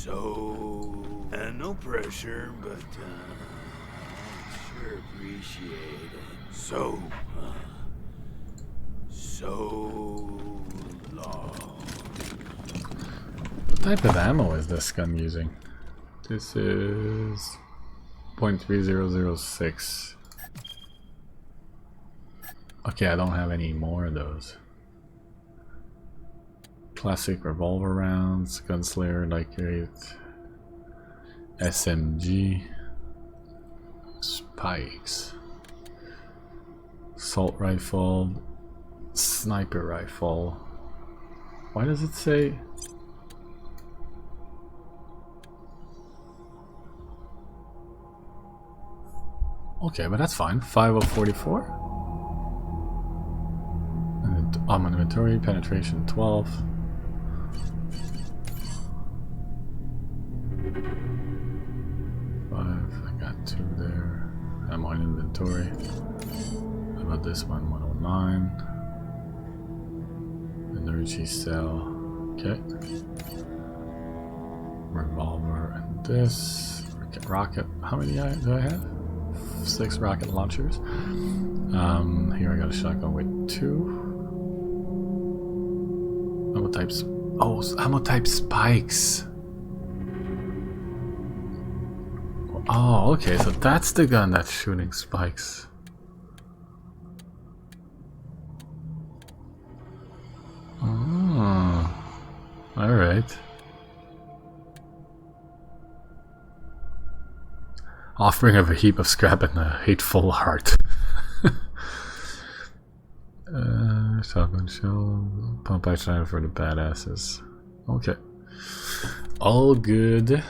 So, no pressure, but sure appreciate it. So long. What type of ammo is this gun using? This is .3006. Okay, I don't have any more of those. Classic revolver rounds, Gunslayer, Light Crate, SMG, spikes, assault rifle, sniper rifle. Why does it say? Okay, but that's fine. 5044. And inventory, penetration 12. I got 2 there. Ammo in inventory. How about this one? 109. Energy cell. Okay. Revolver and this. Rocket. How many do I have? 6 rocket launchers. Here I got a shotgun with 2. Ammo types. Oh, ammo type spikes. Oh, okay, so that's the gun that's shooting spikes. Oh, alright. Offering of a heap of scrap and a hateful heart. Shotgun shell, pump action for the badasses. Okay. All good.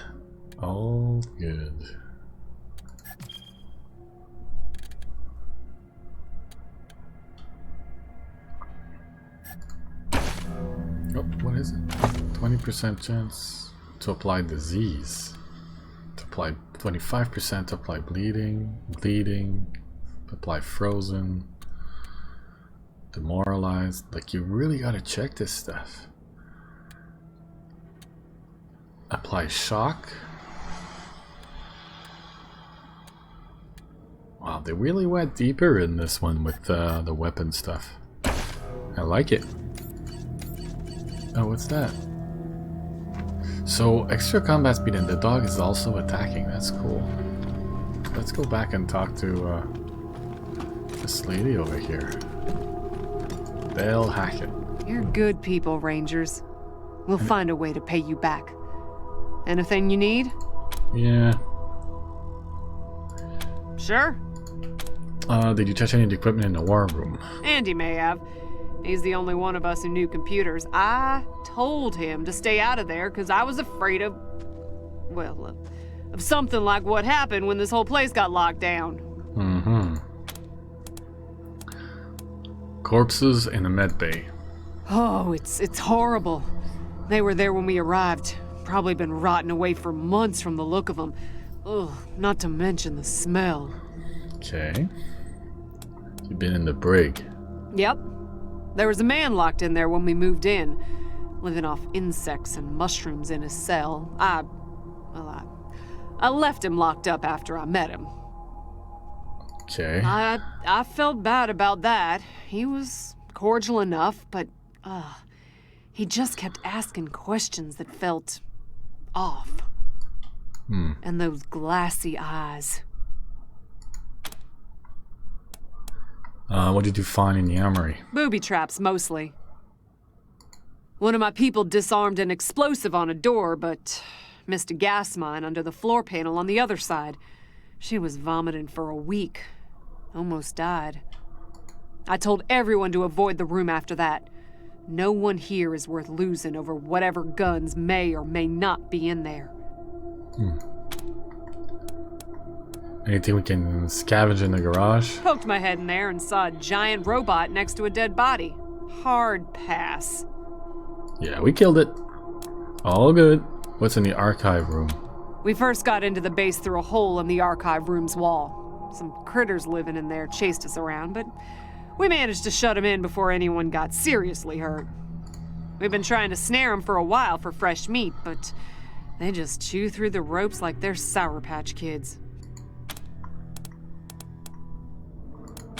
All good. Oh, what is it? 20% chance to apply disease. To apply 25% to apply bleeding, apply frozen, demoralized. Like, you really gotta check this stuff. Apply shock. Wow, they really went deeper in this one with the weapon stuff. I like it. Oh, what's that? So, extra combat speed and the dog is also attacking. That's cool. Let's go back and talk to this lady over here. Belle Hackett. You're good people, Rangers. We'll find a way to pay you back. Anything you need? Yeah. Sure. Did you touch any of the equipment in the war room? Andy may have. He's the only one of us who knew computers. I told him to stay out of there because I was afraid of, well, of something like what happened when this whole place got locked down. Mm-hmm. Corpses in a med bay. Oh, it's horrible. They were there when we arrived. Probably been rotting away for months from the look of them. Ugh, not to mention the smell. Okay. You've been in the brig. Yep. There was a man locked in there when we moved in, living off insects and mushrooms in his cell. I left him locked up after I met him. Okay. I felt bad about that. He was cordial enough, but he just kept asking questions that felt off. And those glassy eyes. What did you find in the armory? Booby traps, mostly. One of my people disarmed an explosive on a door, but missed a gas mine under the floor panel on the other side. She was vomiting for a week. Almost died. I told everyone to avoid the room after that. No one here is worth losing over whatever guns may or may not be in there. Anything we can scavenge in the garage? Poked my head in there and saw a giant robot next to a dead body. Hard pass. Yeah, we killed it. All good. What's in the archive room? We first got into the base through a hole in the archive room's wall. Some critters living in there chased us around, but we managed to shut them in before anyone got seriously hurt. We've been trying to snare them for a while for fresh meat, but They just chew through the ropes like they're Sour Patch Kids.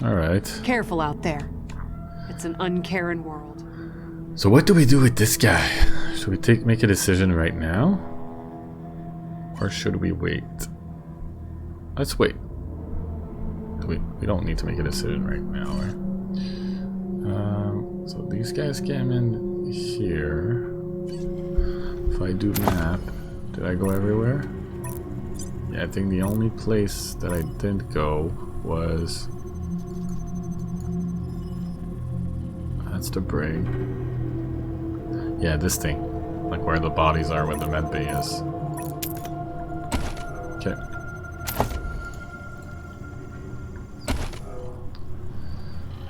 Alright. Careful out there. It's an uncaring world. So what do we do with this guy? Should we make a decision right now? Or should we wait? Let's wait. We don't need to make a decision right now, right? So these guys came in here. If I do map, did I go everywhere? Yeah, I think the only place that I didn't go was... That's the brig. Yeah, this thing. Like where the bodies are, where the med bay is. Okay.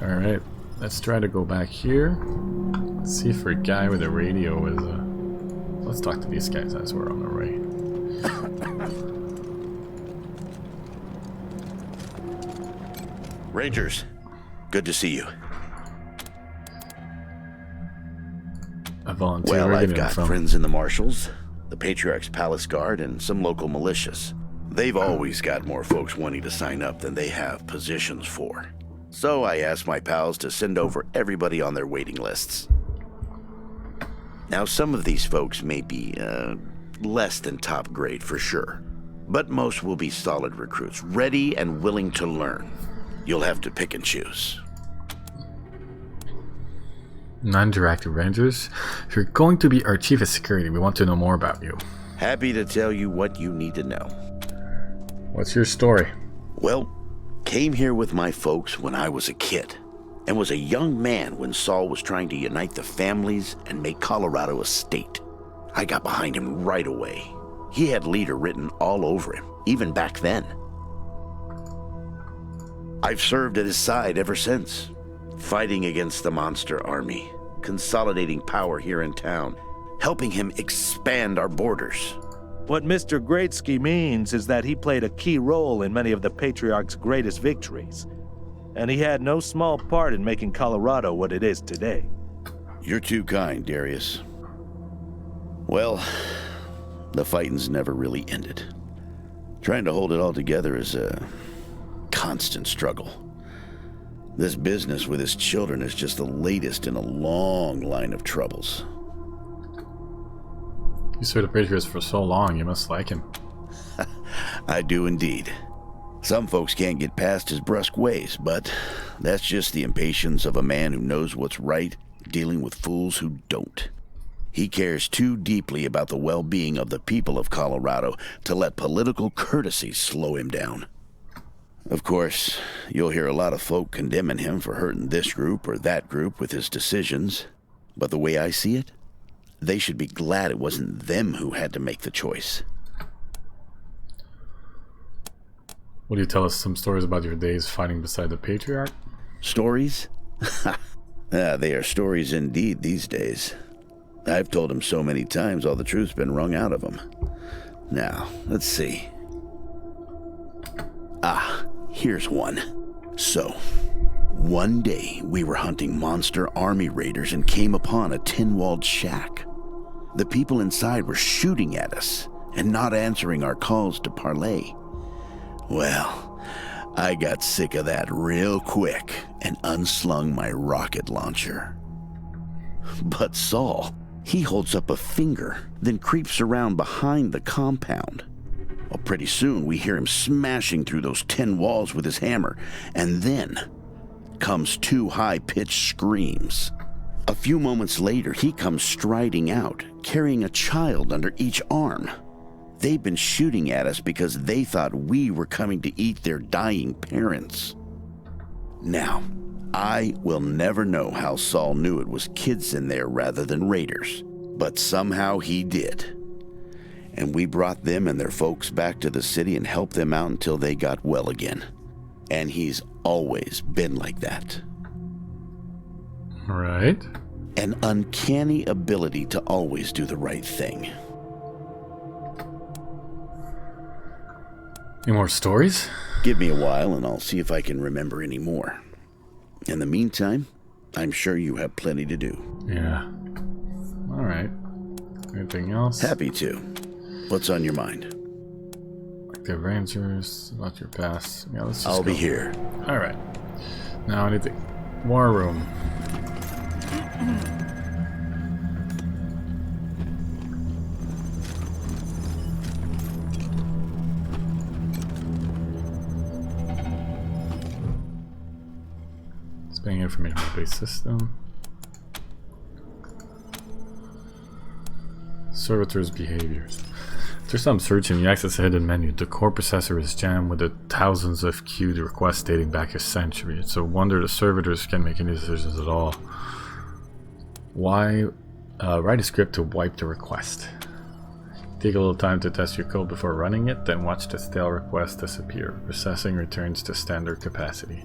Alright, let's try to go back here. Let's see if our guy with the radio is... Let's talk to these guys as we're on our way. Rangers, good to see you. A volunteer. Well, I've got friends in the Marshals, the Patriarch's Palace Guard, and some local militias. They've always got more folks wanting to sign up than they have positions for. So I asked my pals to send over everybody on their waiting lists. Now, some of these folks may be less than top grade for sure, but most will be solid recruits, ready and willing to learn. You'll have to pick and choose. Non-directive Rangers, if you're going to be our chief of security, we want to know more about you. Happy to tell you what you need to know. What's your story? Well, came here with my folks when I was a kid, and was a young man when Saul was trying to unite the families and make Colorado a state. I got behind him right away. He had leader written all over him, even back then. I've served at his side ever since, fighting against the monster army, consolidating power here in town, helping him expand our borders. What Mr. Greatsky means is that he played a key role in many of the Patriarch's greatest victories, and he had no small part in making Colorado what it is today. You're too kind, Darius. Well, the fighting's never really ended. Trying to hold it all together is a constant struggle. This business with his children is just the latest in a long line of troubles. You served the Patriots for so long, you must like him. I do indeed. Some folks can't get past his brusque ways, but that's just the impatience of a man who knows what's right, dealing with fools who don't. He cares too deeply about the well-being of the people of Colorado to let political courtesy slow him down. Of course, you'll hear a lot of folk condemning him for hurting this group or that group with his decisions, but the way I see it, they should be glad it wasn't them who had to make the choice. Will you tell us some stories about your days fighting beside the Patriarch? Stories? They are stories indeed these days. I've told him so many times all the truth's been wrung out of him. Now, let's see. Here's one. So, one day we were hunting monster army raiders and came upon a tin-walled shack. The people inside were shooting at us and not answering our calls to parley. Well, I got sick of that real quick and unslung my rocket launcher. But Saul, he holds up a finger, then creeps around behind the compound. Well, pretty soon we hear him smashing through those tin walls with his hammer, and then comes two high-pitched screams. A few moments later, he comes striding out, carrying a child under each arm. They've been shooting at us because they thought we were coming to eat their dying parents. Now, I will never know how Saul knew it was kids in there rather than raiders, but somehow he did. And we brought them and their folks back to the city and helped them out until they got well again. And he's always been like that. Right. An uncanny ability to always do the right thing. Any more stories? Give me a while and I'll see if I can remember any more. In the meantime, I'm sure you have plenty to do. Yeah. Alright. Anything else? Happy to. What's on your mind? Like the Rangers, about your past. Yeah, let's just I'll be go. here. Alright. Now anything. War room. Displaying information-based system. Servitors' behaviors. After some searching, you access the hidden menu. The core processor is jammed with the thousands of queued requests dating back a century. It's a wonder the servitors can make any decisions at all. Why write a script to wipe the request? Take a little time to test your code before running it, then watch the stale request disappear. Processing returns to standard capacity.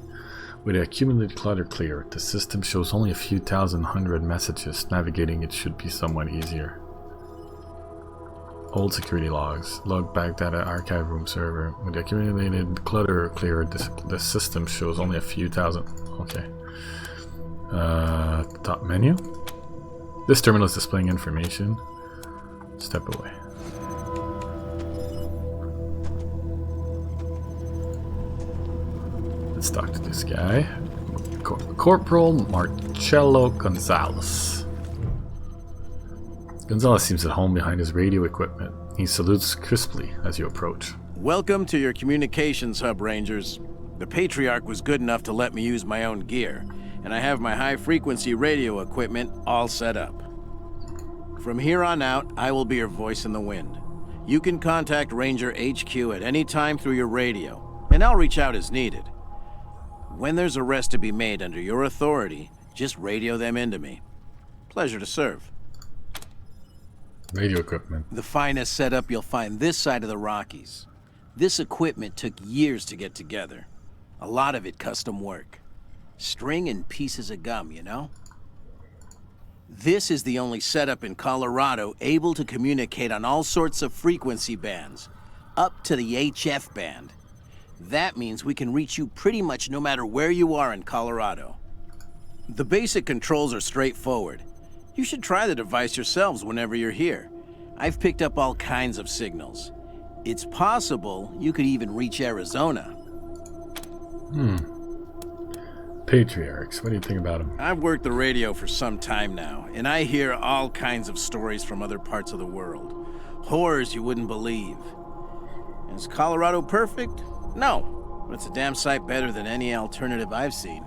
With the accumulated clutter clear, the system shows only a few thousand hundred messages. Navigating it should be somewhat easier. Old security logs. Log back data archive room server. With the accumulated clutter clear, the system shows only a few thousand. Okay. Top menu. This terminal is displaying information. Step away. Let's talk to this guy. Corporal Marcello Gonzalez. Gonzalez seems at home behind his radio equipment. He salutes crisply as you approach. Welcome to your communications hub, Rangers. The Patriarch was good enough to let me use my own gear, and I have my high-frequency radio equipment all set up. From here on out, I will be your voice in the wind. You can contact Ranger HQ at any time through your radio, and I'll reach out as needed. When there's arrests to be made under your authority, just radio them into me. Pleasure to serve. Radio equipment. The finest setup you'll find this side of the Rockies. This equipment took years to get together. A lot of it custom work. String and pieces of gum, you know? This is the only setup in Colorado able to communicate on all sorts of frequency bands, up to the HF band. That means we can reach you pretty much no matter where you are in Colorado. The basic controls are straightforward. You should try the device yourselves whenever you're here. I've picked up all kinds of signals. It's possible you could even reach Arizona. Patriarchs, what do you think about them? I've worked the radio for some time now, and I hear all kinds of stories from other parts of the world. Horrors you wouldn't believe. Is Colorado perfect? No, but it's a damn sight better than any alternative I've seen.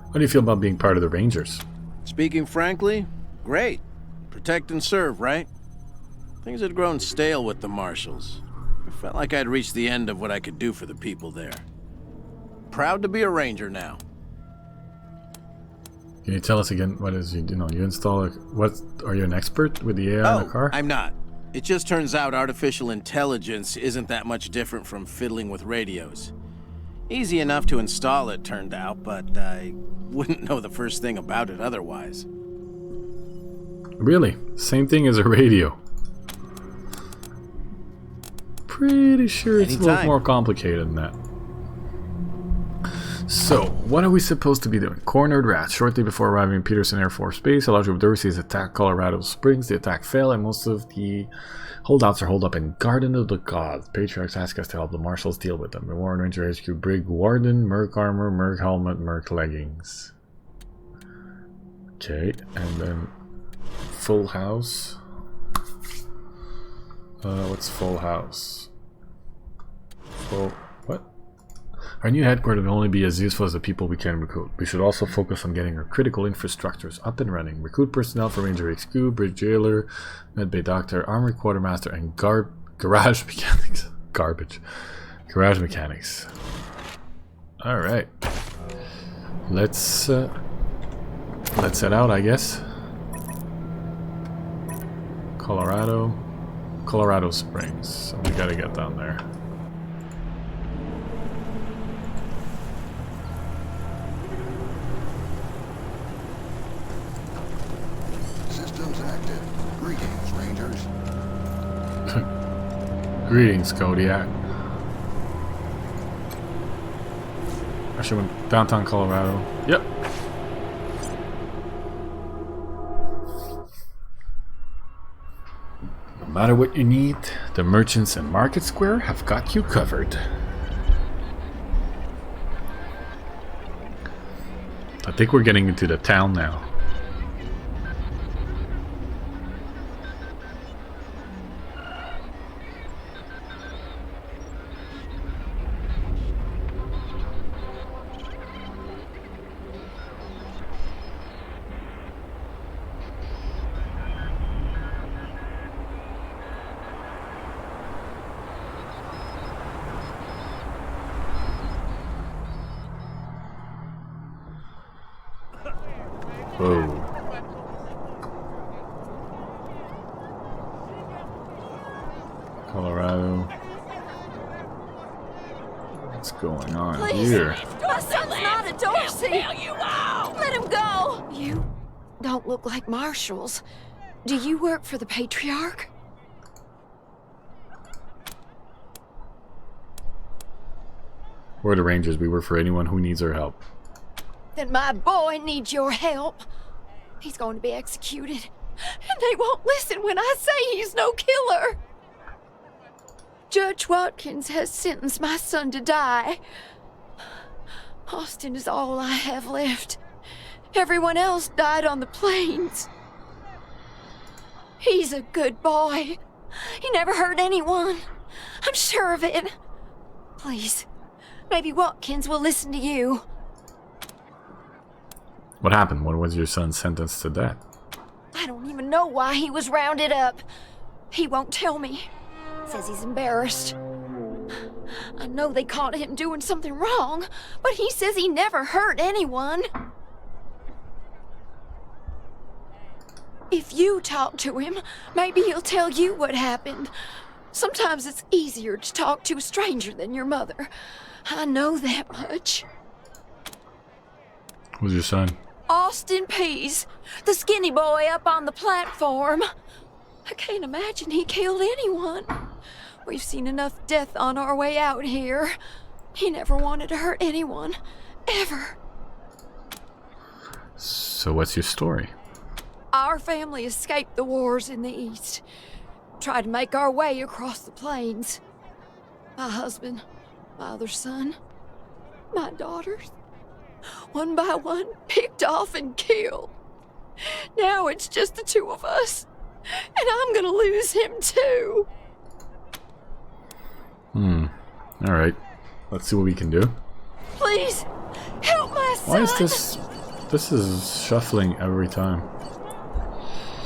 How do you feel about being part of the Rangers? Speaking frankly, great. Protect and serve, right? Things had grown stale with the Marshals. I felt like I'd reached the end of what I could do for the people there. Proud to be a Ranger now. Can you tell us again what is you install what are you an expert with the AI in the car? I'm not. It just turns out artificial intelligence isn't that much different from fiddling with radios. Easy enough to install, it turned out, but I wouldn't know the first thing about it otherwise. Really? Same thing as a radio. Pretty sure it's a little more complicated than that. So, what are we supposed to be doing? Cornered rats. Shortly before arriving in Peterson Air Force Base, a large group of Dorsey's attacked Colorado Springs. The attack failed, and most of the holdouts are holed up in Garden of the Gods. Patriarchs ask us to help the Marshals deal with them. The Warren Ranger HQ Brig Warden, Merc Armor, Merc Helmet, Merc Leggings. Okay, and then Full House. What's Full House? What? Our new headquarters will only be as useful as the people we can recruit. We should also focus on getting our critical infrastructures up and running. Recruit personnel for Ranger HQ, Bridge Jailer, Medbay Doctor, Armory Quartermaster, and Garage Mechanics. Garbage. Garage Mechanics. Alright. Let's head out, I guess. Colorado Springs. So we gotta get down there. Systems active. Greetings, Rangers. Greetings, Kodiak. Actually, went downtown Colorado. Yep. matter what you need, the merchants in Market Square have got you covered. I think we're getting into the town now. Whoa. Colorado. What's going on here? My son's not a Dorsey! Let him go! You don't look like marshals. Do you work for the Patriarch? We're the Rangers. We work for anyone who needs our help. Then my boy needs your help. He's going to be executed. And they won't listen when I say he's no killer. Judge Watkins has sentenced my son to die. Austin is all I have left. Everyone else died on the plains. He's a good boy. He never hurt anyone. I'm sure of it. Please, maybe Watkins will listen to you. What happened? When was your son sentenced to death? I don't even know why he was rounded up. He won't tell me. Says he's embarrassed. I know they caught him doing something wrong, but he says he never hurt anyone. If you talk to him, maybe he'll tell you what happened. Sometimes it's easier to talk to a stranger than your mother. I know that much. Who's your son? Austin Pease, the skinny boy up on the platform. I can't imagine he killed anyone. We've seen enough death on our way out here. He never wanted to hurt anyone, ever. So what's your story? Our family escaped the wars in the East. Tried to make our way across the plains. My husband, my other son, my daughters. One by one, picked off and killed. Now it's just the two of us. And I'm gonna lose him too. Alright. Let's see what we can do. Please, help my son. Why is this... This is shuffling every time.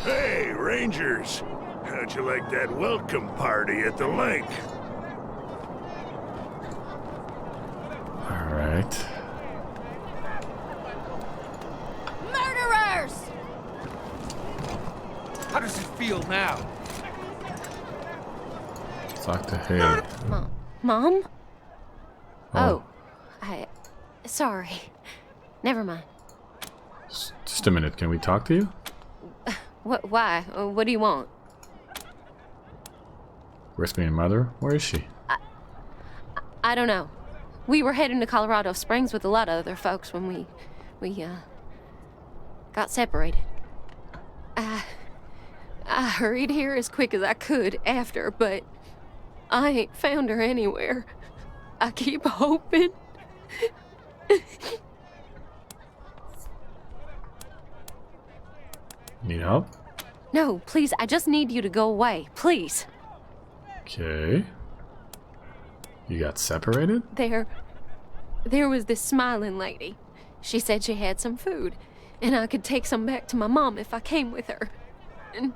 Hey, Rangers! How'd you like that welcome party at the lake? Alright. Murderers! How does it feel now? Talk to Haley. Mom? Oh. Sorry. Never mind. Just a minute. Can we talk to you? Why? What do you want? Where's my mother? Where is she? I don't know. We were heading to Colorado Springs with a lot of other folks when we got separated. I hurried here as quick as I could after, but I ain't found her anywhere. I keep hoping. Need help? No, please, I just need you to go away, please. Okay. You got separated? There was this smiling lady. She said she had some food, and I could take some back to my mom if I came with her. And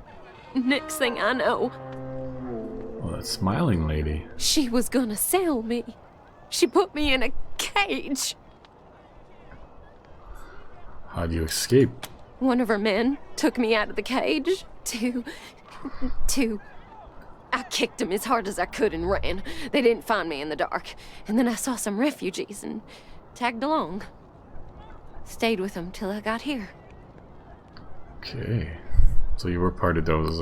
next thing I know... Well, that smiling lady. She was gonna sell me. She put me in a cage. How'd you escape? One of her men took me out of the cage to... I kicked him as hard as I could and ran. They didn't find me in the dark. And then I saw some refugees and tagged along. Stayed with them till I got here. Okay. So you were part of those,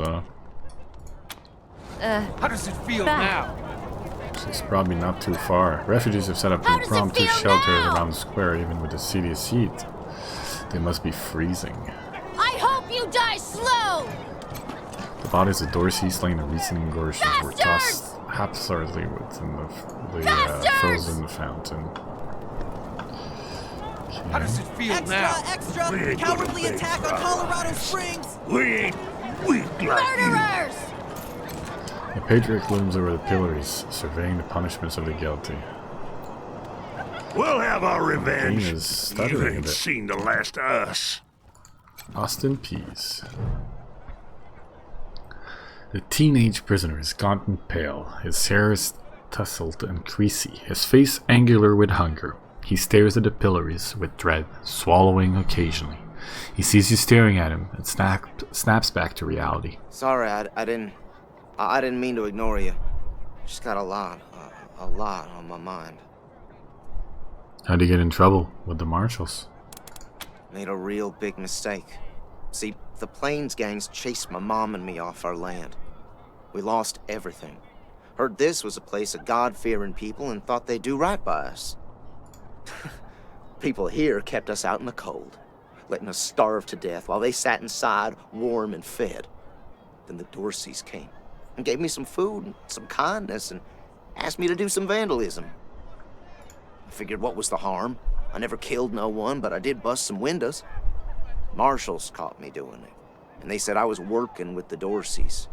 How does it feel now? It's probably not too far. Refugees have set up impromptu shelters around the square, even with the city a seat. They must be freezing. I hope you die slow! bodies of Dorsey slain in recent engorgers were tossed haphazardly within the frozen fountain. How does it feel now? Extra! We ain't Cowardly gonna attack pay on for Colorado our Springs! We ain't weak like you. Murderers! The Patriarch looms over the pillories, surveying the punishments of the guilty. We'll have our Dean revenge. is You stuttering a ain't bit. seen the last of us. Austin Pease. The teenage prisoner is gaunt and pale. His hair is tousled and creasy, his face angular with hunger. He stares at the pillories with dread, swallowing occasionally. He sees you staring at him and snaps back to reality. Sorry, I didn't mean to ignore you. Just got a lot on my mind. How'd you get in trouble with the marshals? Made a real big mistake. See, the Plains gangs chased my mom and me off our land. We lost everything. Heard this was a place of God-fearing people and thought they'd do right by us. People here kept us out in the cold, letting us starve to death while they sat inside, warm and fed. Then the Dorseys came and gave me some food and some kindness and asked me to do some vandalism. I figured what was the harm? I never killed no one, but I did bust some windows. Marshals caught me doing it, and they said I was working with the Dorseys.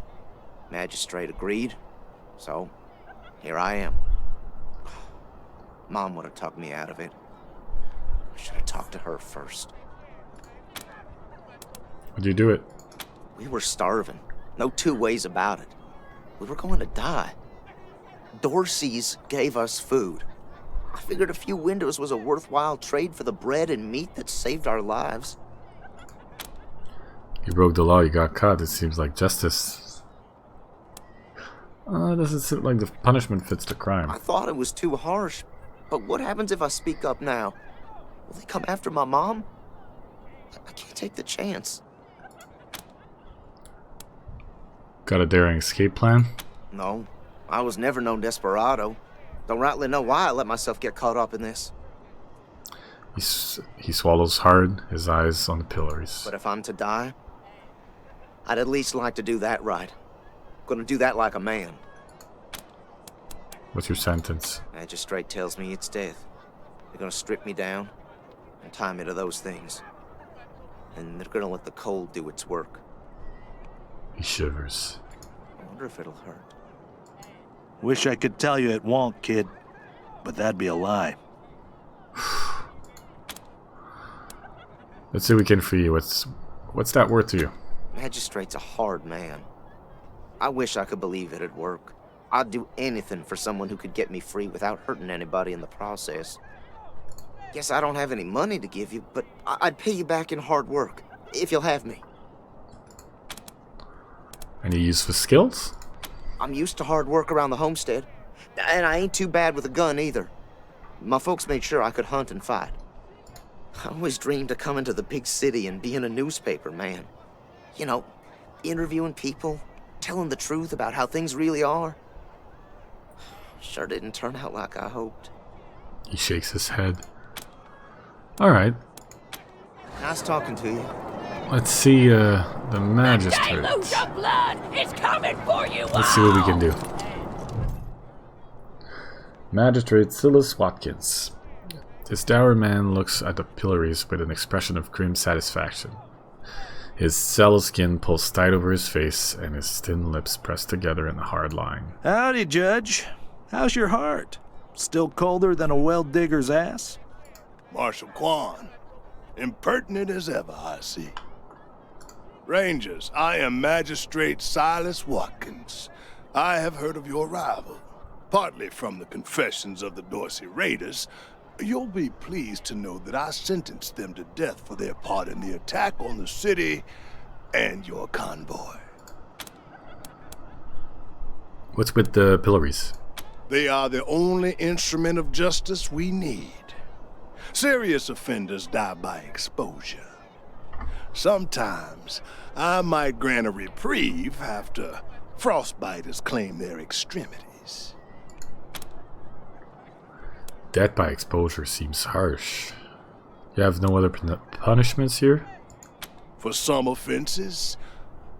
Magistrate agreed, so here I am. Mom would have talked me out of it. I should have talked to her first. How'd you do it? We were starving. No two ways about it. We were going to die. Dorseys gave us food. I figured a few windows was a worthwhile trade for the bread and meat that saved our lives. You broke the law, you got caught. It seems like justice. Doesn't seem like the punishment fits the crime. I thought it was too harsh, but what happens if I speak up now? Will they come after my mom? I can't take the chance. Got a daring escape plan? No, I was never no desperado. Don't rightly know why I let myself get caught up in this. He swallows hard, his eyes on the pillories. But if I'm to die, I'd at least like to do that right. I'm gonna do that like a man. What's your sentence? Magistrate tells me it's death. They're gonna strip me down and tie me to those things. And they're gonna let the cold do its work. He shivers. I wonder if it'll hurt. Wish I could tell you it won't, kid. But that'd be a lie. Let's see what we can for you. What's that worth to you? Magistrate's a hard man. I wish I could believe it'd work. I'd do anything for someone who could get me free without hurting anybody in the process. Guess I don't have any money to give you, but I'd pay you back in hard work, if you'll have me. Any useful skills? I'm used to hard work around the homestead, and I ain't too bad with a gun either. My folks made sure I could hunt and fight. I always dreamed of coming to the big city and being a newspaper man. You know, interviewing people, telling the truth about how things really are. Sure didn't turn out like I hoped. He shakes his head. Alright, Nice talking to you. let's see the magistrate. Deluge of blood is coming for you! Let's see what we can do. Magistrate Silas Watkins. This dour man looks at the pillories with an expression of grim satisfaction. His sallow skin pulls tight over his face, and his thin lips press together in a hard line. Howdy, Judge. How's your heart? Still colder than a well digger's ass? Marshal Quan, impertinent as ever, I see. Rangers, I am Magistrate Silas Watkins. I have heard of your arrival, partly from the confessions of the Dorsey raiders. You'll be pleased to know that I sentenced them to death for their part in the attack on the city and your convoy. What's with the pillories? They are the only instrument of justice we need. Serious offenders die by exposure. Sometimes I might grant a reprieve after frostbiters claim their extremities. Death by exposure seems harsh. You have no other punishments here? For some offenses,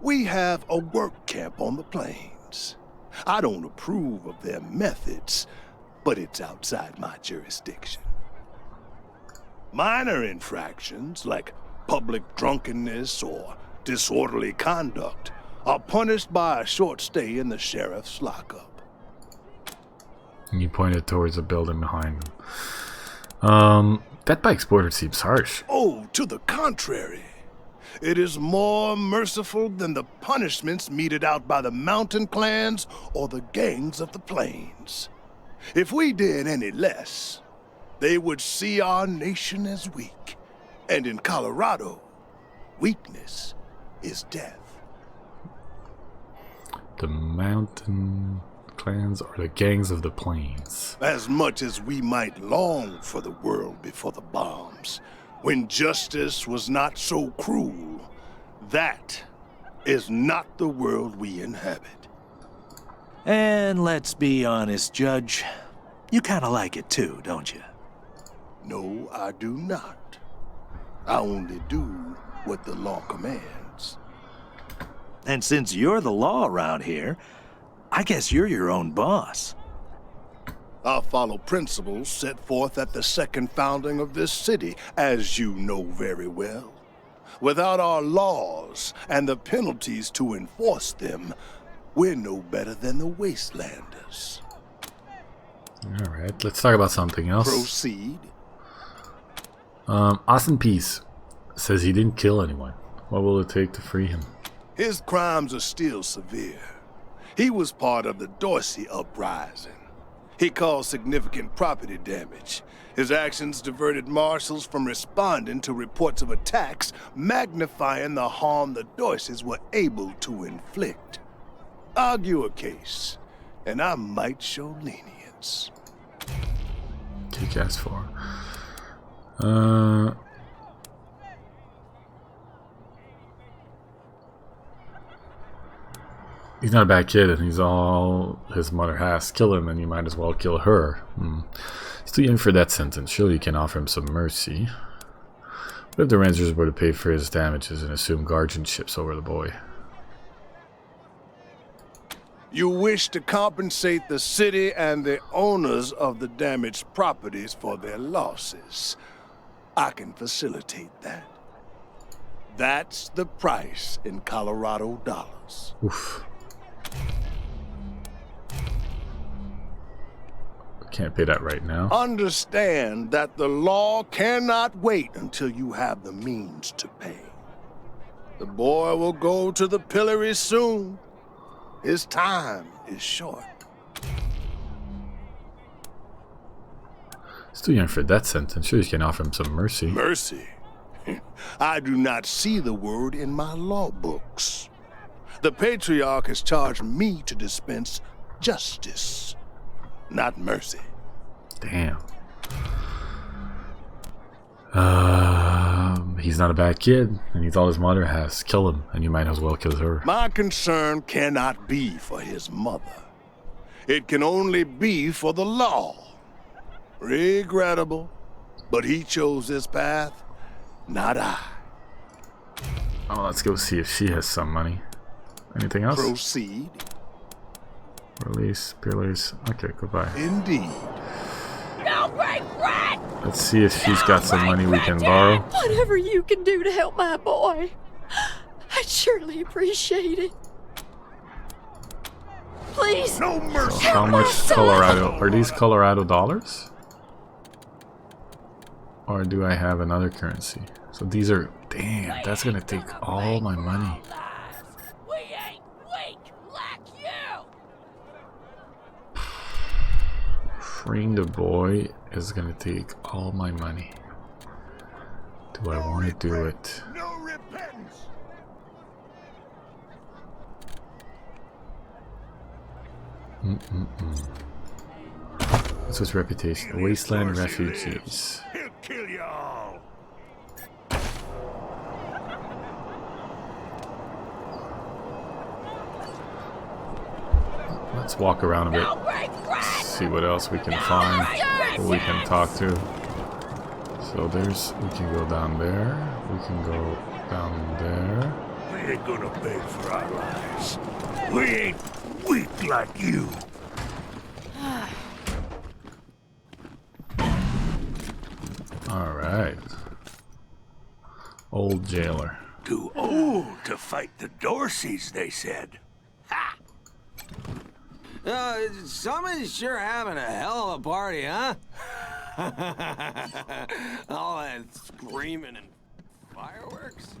We have a work camp on the plains. I don't approve of their methods, but it's outside my jurisdiction. Minor infractions, like public drunkenness or disorderly conduct, are punished by a short stay in the sheriff's lockup. And you pointed towards a building behind him. Death by exporter seems harsh. Oh, to the contrary. It is more merciful than the punishments meted out by the mountain clans or the gangs of the plains. If we did any less, they would see our nation as weak. And in Colorado, weakness is death. The mountain clans or the gangs of the plains. As much as we might long for the world before the bombs, when justice was not so cruel, that is not the world we inhabit. And let's be honest, Judge. You kind of like it too, don't you? No, I do not. I only do what the law commands. And since you're the law around here, I guess you're your own boss. I follow principles set forth at the second founding of this city, as you know very well. Without our laws and the penalties to enforce them, we're no better than the Wastelanders. Alright, let's talk about something else. Proceed. Austin Peace says he didn't kill anyone. What will it take to free him? His crimes are still severe. He was part of the Dorsey uprising. He caused significant property damage. His actions diverted marshals from responding to reports of attacks, magnifying the harm the Dorseys were able to inflict. Argue a case, and I might show lenience. Kick ass for. He's not a bad kid, and he's all his mother has. Kill him, and you might as well kill her. He's too young for that sentence. Surely you can offer him some mercy. What if the Rangers were to pay for his damages and assume guardianships over the boy? You wish to compensate the city and the owners of the damaged properties for their losses. I can facilitate that. That's the price in Colorado dollars. Oof. Can't pay that right now. Understand that the law cannot wait until you have the means to pay. The boy will go to the pillory soon. His time is short. He's too young for that sentence. Sure, you can offer him some mercy. Mercy? I do not see the word in my law books. The Patriarch has charged me to dispense justice, not mercy. Damn. He's not a bad kid, and he's all his mother has. Kill him, and you might as well kill her. My concern cannot be for his mother. It can only be for the law. Regrettable, but he chose this path, not I. Oh, let's go see if she has some money. Anything else? Proceed. Release, pillars. Okay, goodbye. Indeed. No regret! Let's see if she's got some money we can borrow. Whatever you can do to help my boy, I'd surely appreciate it. Please. No mercy. So how much Colorado? Are these Colorado dollars? Or do I have another currency? So these are... Damn, that's gonna take all my money. We ain't weak like you! Freeing the boy is gonna take all my money. Do I want to do it? No repentance. What's his reputation? Wasteland refugees. He'll kill you all. Let's walk around a bit. See what else we can find. Who we can talk to. So there's... We can go down there. We can go down there. We ain't gonna beg for our lives. We ain't weak like you. Alright. Old jailer. Too old to fight the Dorseys, they said. Someone's sure having a hell of a party, huh? All that screaming and fireworks.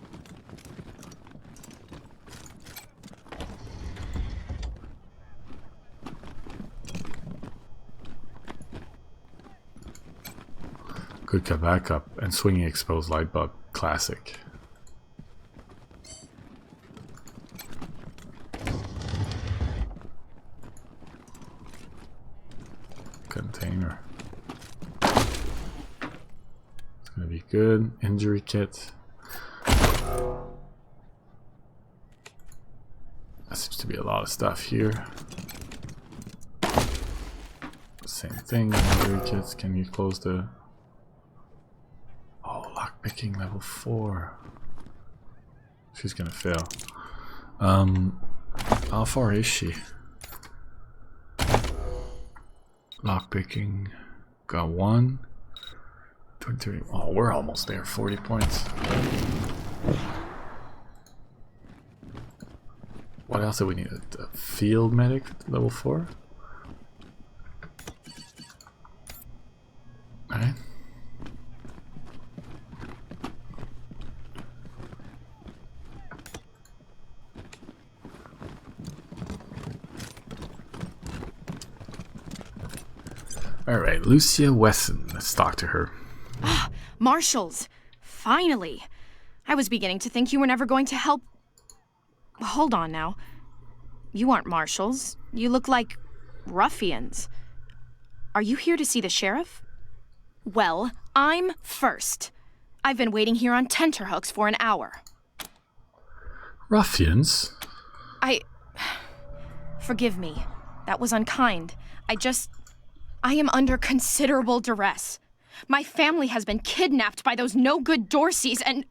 Good cut back up and swinging exposed light bulb. Classic. Container. It's gonna be good. Injury kit. That seems to be a lot of stuff here. Same thing. Injury kits. Can you close the... Oh, lockpicking level 4. She's gonna fail. How far is she? Lockpicking. Got 1. 23. Oh, we're almost there. 40 points. What else do we need? A field medic level 4? Alright. Alright, Lucia Wesson. Let's talk to her. Ah, Marshals! Finally! I was beginning to think you were never going to help... Hold on now. You aren't marshals. You look like... ruffians. Are you here to see the sheriff? Well, I'm first. I've been waiting here on tenterhooks for an hour. Ruffians? Forgive me. That was unkind. I am under considerable duress. My family has been kidnapped by those no-good Dorseys, and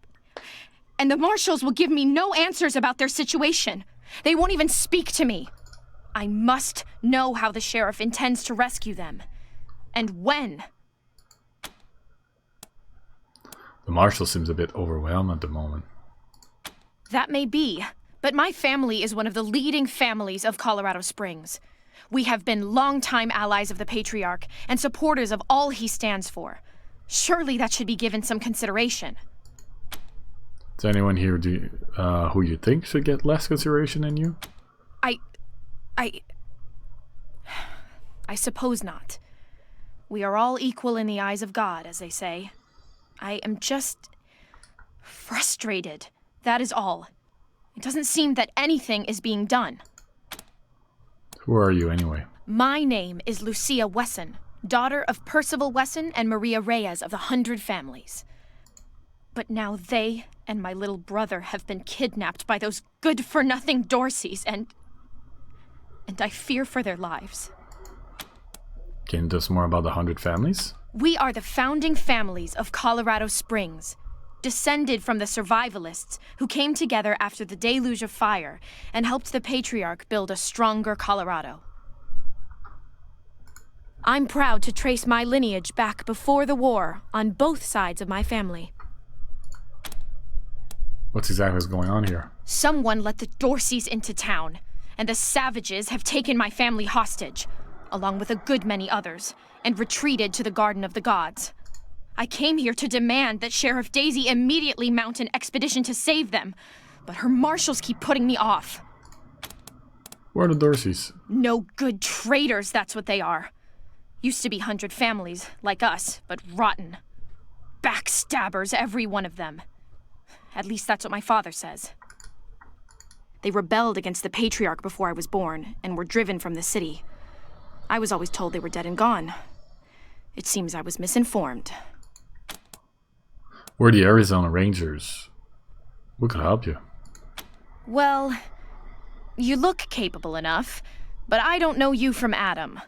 the marshals will give me no answers about their situation. They won't even speak to me. I must know how the sheriff intends to rescue them. And when. The marshal seems a bit overwhelmed at the moment. That may be, but my family is one of the leading families of Colorado Springs. We have been longtime allies of the Patriarch and supporters of all he stands for. Surely that should be given some consideration. Is there anyone here who you think should get less consideration than you? I suppose not. We are all equal in the eyes of God, as they say. I am just frustrated. That is all. It doesn't seem that anything is being done. Who are you anyway? My name is Lucia Wesson, daughter of Percival Wesson and Maria Reyes of the 100 Families. But now they and my little brother have been kidnapped by those good-for-nothing Dorseys, and I fear for their lives. Can you tell us more about the 100 Families? We are the founding families of Colorado Springs, descended from the survivalists who came together after the deluge of fire and helped the Patriarch build a stronger Colorado. I'm proud to trace my lineage back before the war on both sides of my family. What's exactly going on here? Someone let the Dorseys into town, and the savages have taken my family hostage, along with a good many others, and retreated to the Garden of the Gods. I came here to demand that Sheriff Daisy immediately mount an expedition to save them, but her marshals keep putting me off. Where are the Dorseys? No good traitors, that's what they are. Used to be 100 families, like us, but rotten. Backstabbers, every one of them. At least that's what my father says. They rebelled against the Patriarch before I was born, and were driven from the city. I was always told they were dead and gone. It seems I was misinformed. We're the Arizona Rangers. We could help you. Well, you look capable enough, but I don't know you from Adam.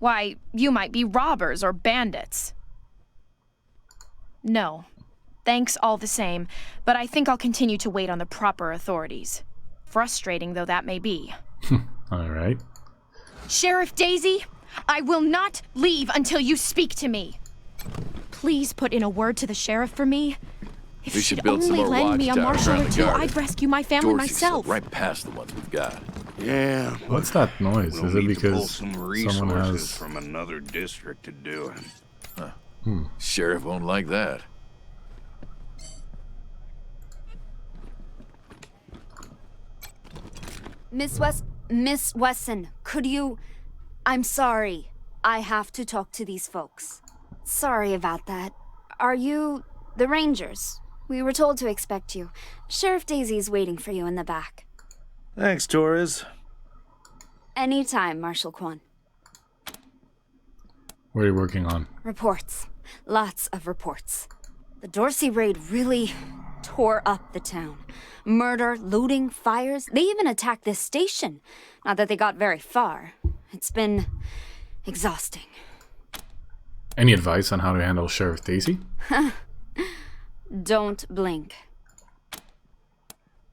Why, you might be robbers or bandits. No, Thanks all the same, but I think I'll continue to wait on the proper authorities. Frustrating though that may be. Alright. Sheriff Daisy, I will not leave until you speak to me. Please put in a word to the sheriff for me. If We she'd should build some only more lend me a watchtowers marshal around or the two, garden. I'd rescue my family Dorsey's myself. right past the ones we've got. Yeah. What's that noise? We'll Is it need to pull because some someone resources has... from another district to do it. Sheriff won't like that. Miss Wesson, could you... I'm sorry. I have to talk to these folks. Sorry about that. Are you the Rangers? We were told to expect you. Sheriff Daisy's waiting for you in the back. Thanks, Torres. Anytime, Marshal Quan. What are you working on? Reports. Lots of reports. The Dorsey raid really tore up the town. Murder, looting, fires. They even attacked this station. Not that they got very far. It's been exhausting. Any advice on how to handle Sheriff Daisy? Don't blink.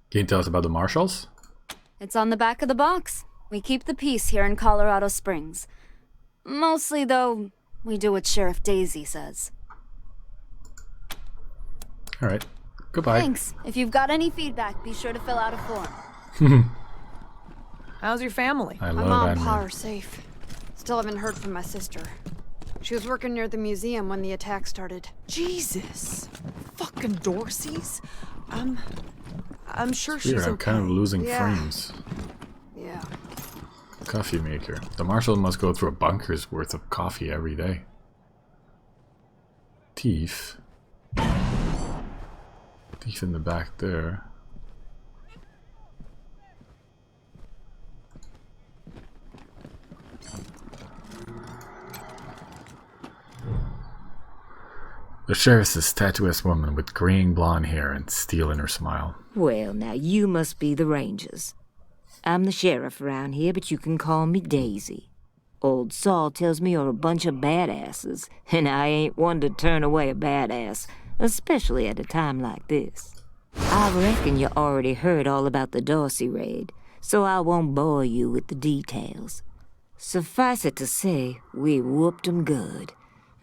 Can you tell us about the marshals? It's on the back of the box. We keep the peace here in Colorado Springs. Mostly, though, we do what Sheriff Daisy says. Alright. Goodbye. Thanks. If you've got any feedback, be sure to fill out a form. How's your family? I My love mom and anime. Pa are safe. Still haven't heard from my sister. She was working near the museum when the attack started. Jesus. Fucking Dorseys. I'm sure Weird, she's I'm okay. kind of losing Yeah. frames. Yeah. Coffee maker. The marshal must go through a bunker's worth of coffee every day. Thief. Thief in the back there. The sheriff's a statuesque woman with graying blonde hair and steel in her smile. Well, now you must be the Rangers. I'm the sheriff around here, but you can call me Daisy. Old Saul tells me you're a bunch of badasses, and I ain't one to turn away a badass, especially at a time like this. I reckon you already heard all about the Dorsey raid, so I won't bore you with the details. Suffice it to say, we whooped 'em good,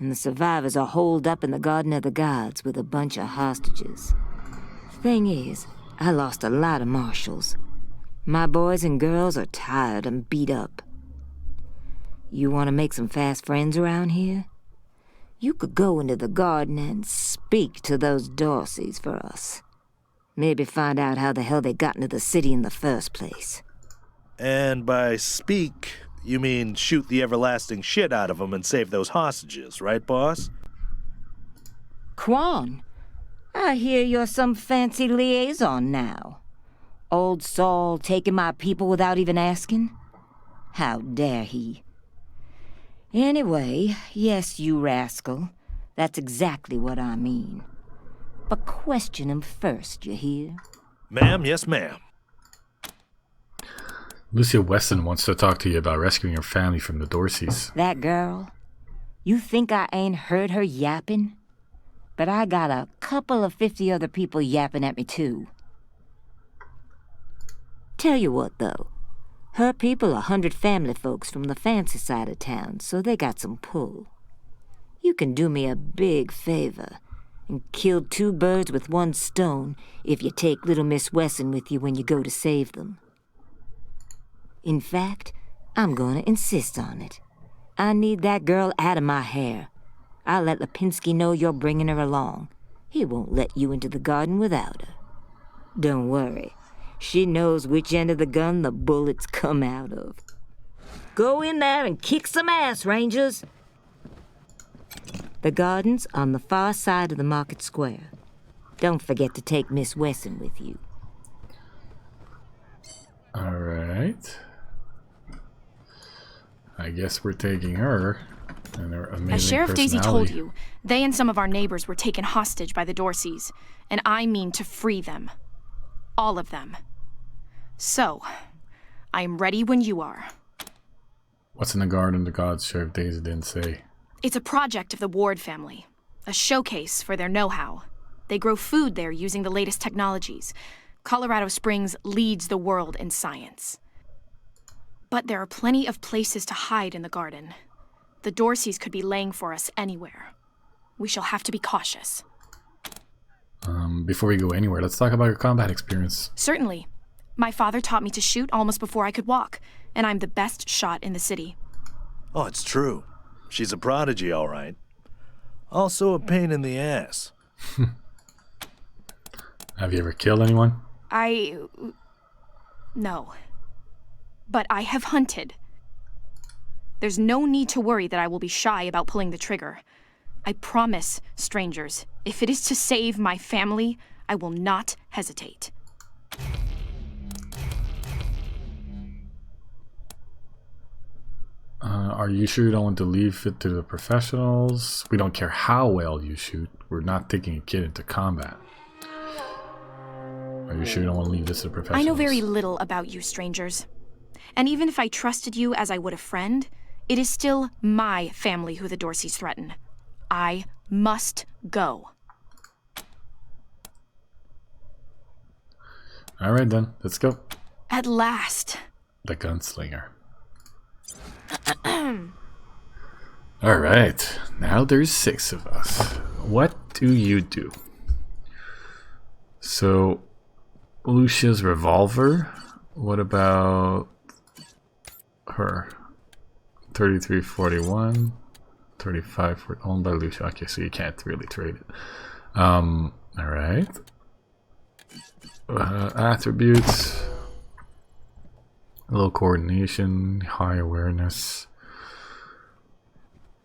and the survivors are holed up in the Garden of the Gods with a bunch of hostages. Thing is, I lost a lot of marshals. My boys and girls are tired and beat up. You want to make some fast friends around here? You could go into the garden and speak to those Dorseys for us. Maybe find out how the hell they got into the city in the first place. And by speak, you mean shoot the everlasting shit out of them and save those hostages, right, boss? Quan, I hear you're some fancy liaison now. Old Saul taking my people without even asking? How dare he? Anyway, yes, you rascal. That's exactly what I mean. But question him first, you hear? Ma'am, yes, ma'am. Lucia Weston wants to talk to you about rescuing your family from the Dorseys. That girl? You think I ain't heard her yapping? But I got a couple of 50 other people yapping at me, too. Tell you what, though. Her people are 100 family folks from the fancy side of town, so they got some pull. You can do me a big favor and kill 2 birds with 1 stone if you take little Miss Wesson with you when you go to save them. In fact, I'm gonna insist on it. I need that girl out of my hair. I'll let Lipinski know you're bringing her along. He won't let you into the garden without her. Don't worry. She knows which end of the gun the bullets come out of. Go in there and kick some ass, Rangers! The garden's on the far side of the market square. Don't forget to take Miss Wesson with you. Alright. I guess we're taking her. And her amazing As Sheriff Daisy told personality. you, they and some of our neighbors were taken hostage by the Dorseys, and I mean to free them. All of them. So, I am ready when you are. What's in the Garden of the Gods, Sheriff Daisy didn't say. It's a project of the Ward family, a showcase for their know-how. They grow food there using the latest technologies. Colorado Springs leads the world in science. But there are plenty of places to hide in the garden. The Dorseys could be laying for us anywhere. We shall have to be cautious. Before we go anywhere, let's talk about your combat experience. Certainly. My father taught me to shoot almost before I could walk, and I'm the best shot in the city. Oh, it's true. She's a prodigy, all right. Also a pain in the ass. Have you ever killed anyone? No. But I have hunted. There's no need to worry that I will be shy about pulling the trigger. I promise, strangers, if it is to save my family, I will not hesitate. Are you sure you don't want to leave it to the professionals? We don't care how well you shoot. We're not taking a kid into combat. Are you sure you don't want to leave this to the professionals? I know very little about you, strangers. And even if I trusted you as I would a friend, it is still my family who the Dorseys threaten. I must go. All right, then. Let's go. At last. The gunslinger. All right. Now there's 6 of us. What do you do? So, Lucia's revolver. What about her? 3341. 35 for owned by Lucia. Okay, so you can't really trade it. All right. Attributes. Low coordination, high awareness,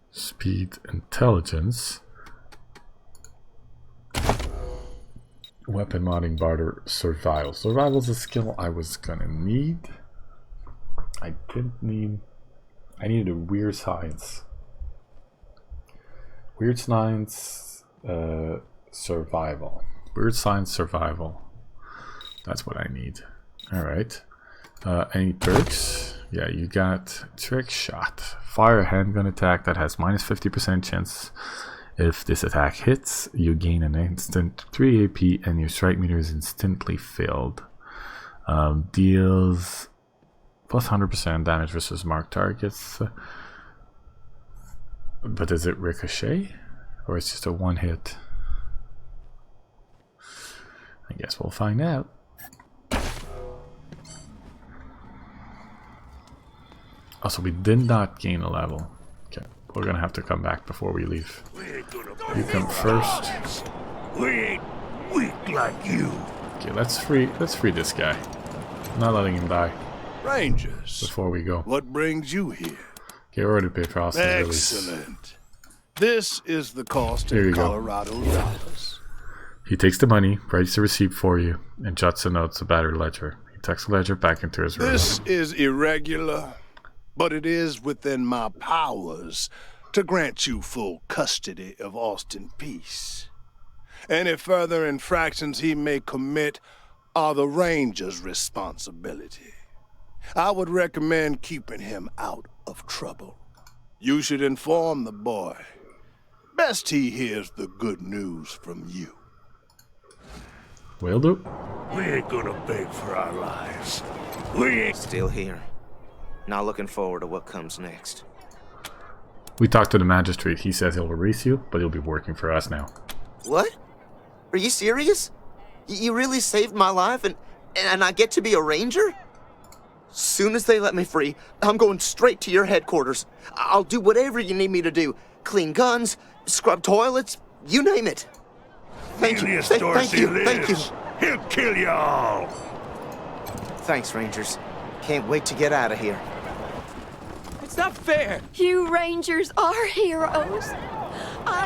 speed, intelligence. Weapon modding, barter, survival. Survival is a skill I was gonna need. I needed a weird science. Weird science, survival. Weird science, survival. That's what I need. Alright. Any perks? Yeah, you got trick shot. Fire a handgun attack that has minus 50% chance. If this attack hits, you gain an instant 3 AP and your strike meter is instantly filled. Deals plus 100% damage versus marked targets. But does it ricochet? Or it's just a one hit? I guess we'll find out. Also, we did not gain a level. Okay, we're gonna have to come back before we leave. You come first. We ain't weak like you. Okay, let's free this guy. I'm not letting him die. Rangers. Before we go. What brings you here? Okay, already paid for Austin release. Excellent. This is the cost of Colorado's dollars. He takes the money, writes the receipt for you, and jots the notes about her ledger. He tucks the ledger back into his room. This is irregular, but it is within my powers to grant you full custody of Austin Peace. Any further infractions he may commit are the Ranger's responsibility. I would recommend keeping him out of trouble. You should inform the boy. Best he hears the good news from you. Will do. We ain't gonna beg for our lives. We ain't still here. Not looking forward to what comes next. We talked to the magistrate. He says he'll release you, but he'll be working for us now. What? Are you serious? You really saved my life and I get to be a ranger? Soon as they let me free, I'm going straight to your headquarters. I'll do whatever you need me to do. Clean guns, scrub toilets, you name it. Thank you. Thank you. He'll kill you all. Thanks, Rangers. Can't wait to get out of here. It's not fair. You Rangers are heroes.